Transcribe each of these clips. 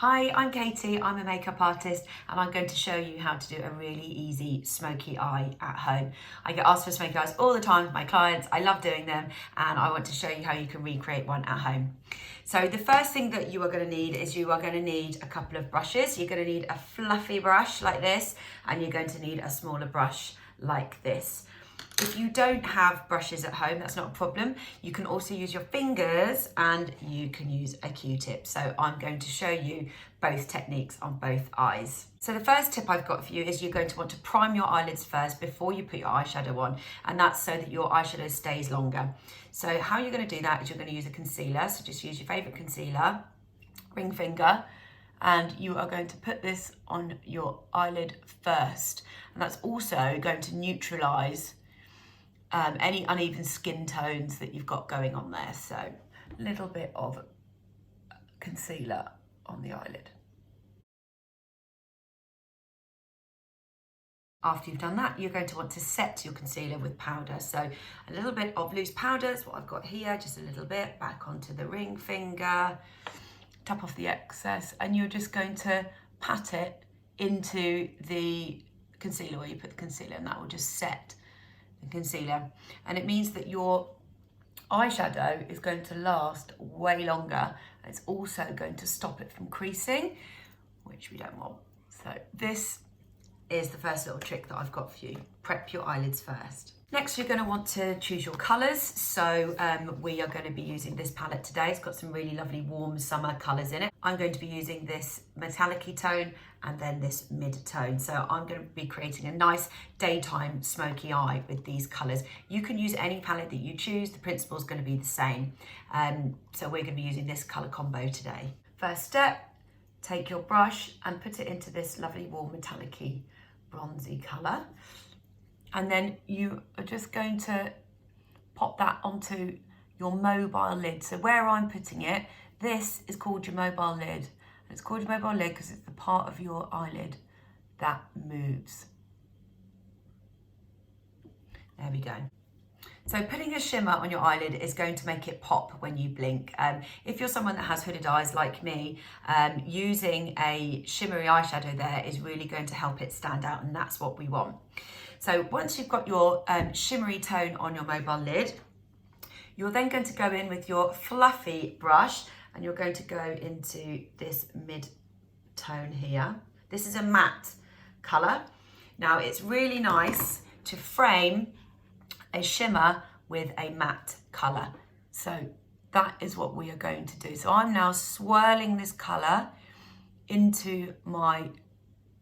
Hi, I'm Katie, I'm a makeup artist and I'm going to show you how to do a really easy smoky eye at home. I get asked for smoky eyes all the time with my clients, I love doing them and I want to show you how you can recreate one at home. So the first thing that you are going to need is you are going to need a couple of brushes. You're going to need a fluffy brush like this and you're going to need a smaller brush like this. If you don't have brushes at home, that's not a problem. You can also use your fingers and you can use a Q-tip. So I'm going to show you both techniques on both eyes. So the first tip I've got for you is you're going to want to prime your eyelids first before you put your eyeshadow on, and that's so that your eyeshadow stays longer. So how you're going to do that is you're going to use a concealer. So just use your favorite concealer, ring finger, and you are going to put this on your eyelid first. And that's also going to neutralize any uneven skin tones that you've got going on there. So a little bit of concealer on the eyelid. After you've done that, you're going to want to set your concealer with powder. So a little bit of loose powder is what I've got here, just a little bit, back onto the ring finger, tap off the excess, and you're just going to pat it into the concealer where you put the concealer, and that will just set the concealer. And it means that your eyeshadow is going to last way longer. It's also going to stop it from creasing, which we don't want. So this is the first little trick that I've got for you. Prep your eyelids first. Next, you're going to want to choose your colours. So we are going to be using this palette today. It's got some really lovely warm summer colours in it. I'm going to be using this metallic-y tone and then this mid-tone. So I'm going to be creating a nice daytime smoky eye with these colours. You can use any palette that you choose. The principle is going to be the same. So we're going to be using this colour combo today. First step, take your brush and put it into this lovely warm metallic-y bronzy colour. And then you are just going to pop that onto your mobile lid. So where I'm putting it, this is called your mobile lid. And it's called your mobile lid because it's the part of your eyelid that moves. There we go. So putting a shimmer on your eyelid is going to make it pop when you blink. If you're someone that has hooded eyes like me, using a shimmery eyeshadow there is really going to help it stand out, and that's what we want. So once you've got your shimmery tone on your mobile lid, you're then going to go in with your fluffy brush and you're going to go into this mid-tone here. This is a matte colour. Now it's really nice to frame a shimmer with a matte colour. So that is what we are going to do. So I'm now swirling this colour into my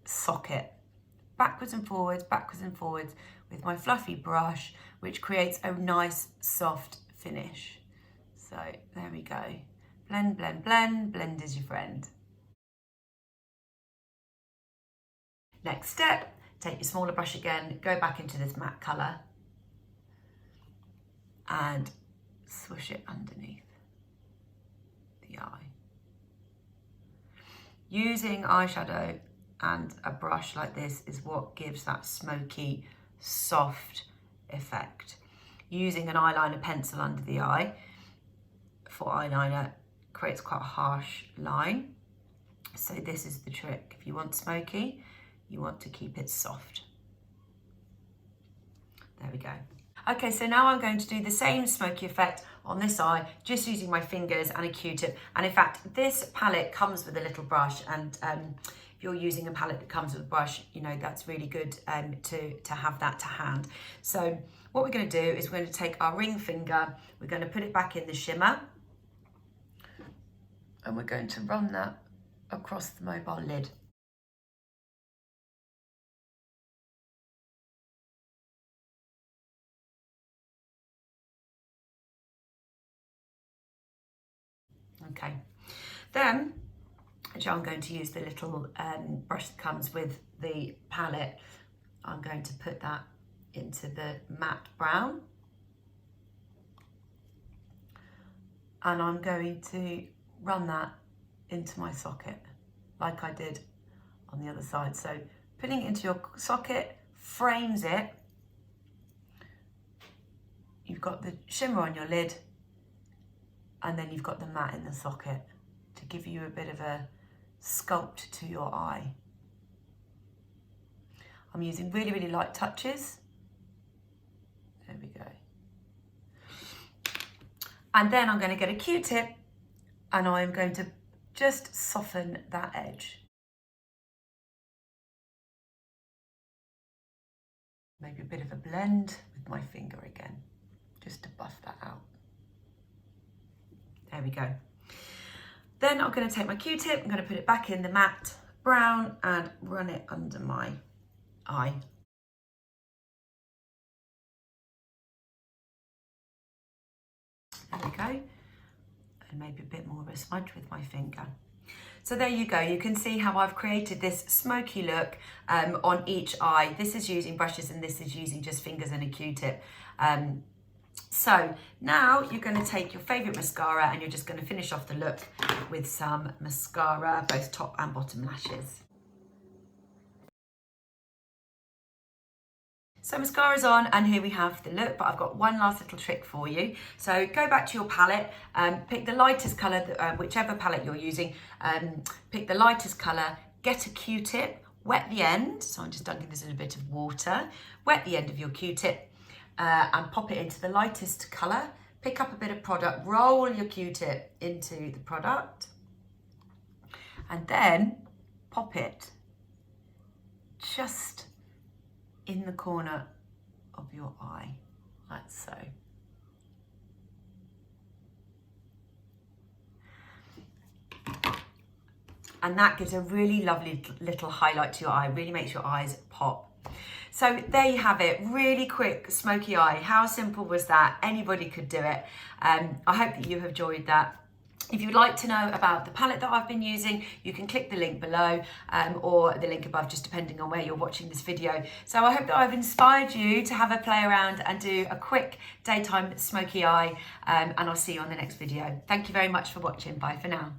socket, backwards and forwards with my fluffy brush, which creates a nice soft finish. So there we go. Blend, blend, blend, blend is your friend. Next step, take your smaller brush again, go back into this matte colour and swoosh it underneath the eye. Using eyeshadow and a brush like this is what gives that smoky, soft effect. Using an eyeliner pencil under the eye for eyeliner creates quite a harsh line. So this is the trick. If you want smoky, you want to keep it soft. There we go. Okay, so now I'm going to do the same smoky effect on this eye, just using my fingers and a Q-tip. And in fact, this palette comes with a little brush, and if you're using a palette that comes with a brush, you know, that's really good to have that to hand. So what we're going to do is we're going to take our ring finger, we're going to put it back in the shimmer, and we're going to run that across the mobile lid. Okay, then I'm going to use the little brush that comes with the palette. I'm going to put that into the matte brown, and I'm going to run that into my socket like I did on the other side. So putting it into your socket frames it. You've got the shimmer on your lid, and then you've got the matte in the socket to give you a bit of a sculpt to your eye. I'm using really, really light touches. There we go. And then I'm going to get a Q-tip and I'm going to just soften that edge. Maybe a bit of a blend with my finger again, just to buff that out. There we go. Then I'm going to take my Q-tip, I'm going to put it back in the matte brown and run it under my eye. There we go. And maybe a bit more of a smudge with my finger. So there you go, you can see how I've created this smoky look on each eye. This is using brushes and this is using just fingers and a Q-tip. So now you're going to take your favourite mascara and you're just going to finish off the look with some mascara, both top and bottom lashes. So mascara's on and here we have the look, but I've got one last little trick for you. So go back to your palette, pick the lightest colour, whichever palette you're using, pick the lightest colour, get a Q-tip, wet the end, so I'm just dunking this in a bit of water, wet the end of your Q-tip and pop it into the lightest colour, pick up a bit of product, roll your Q-tip into the product and then pop it just in the corner of your eye, like so. And that gives a really lovely little highlight to your eye, really makes your eyes pop. So there you have it, really quick smoky eye. How simple was that? Anybody could do it. I hope that you have enjoyed that. If you'd like to know about the palette that I've been using, you can click the link below or the link above, just depending on where you're watching this video. So I hope that I've inspired you to have a play around and do a quick daytime smoky eye, and I'll see you on the next video. Thank you very much for watching. Bye for now.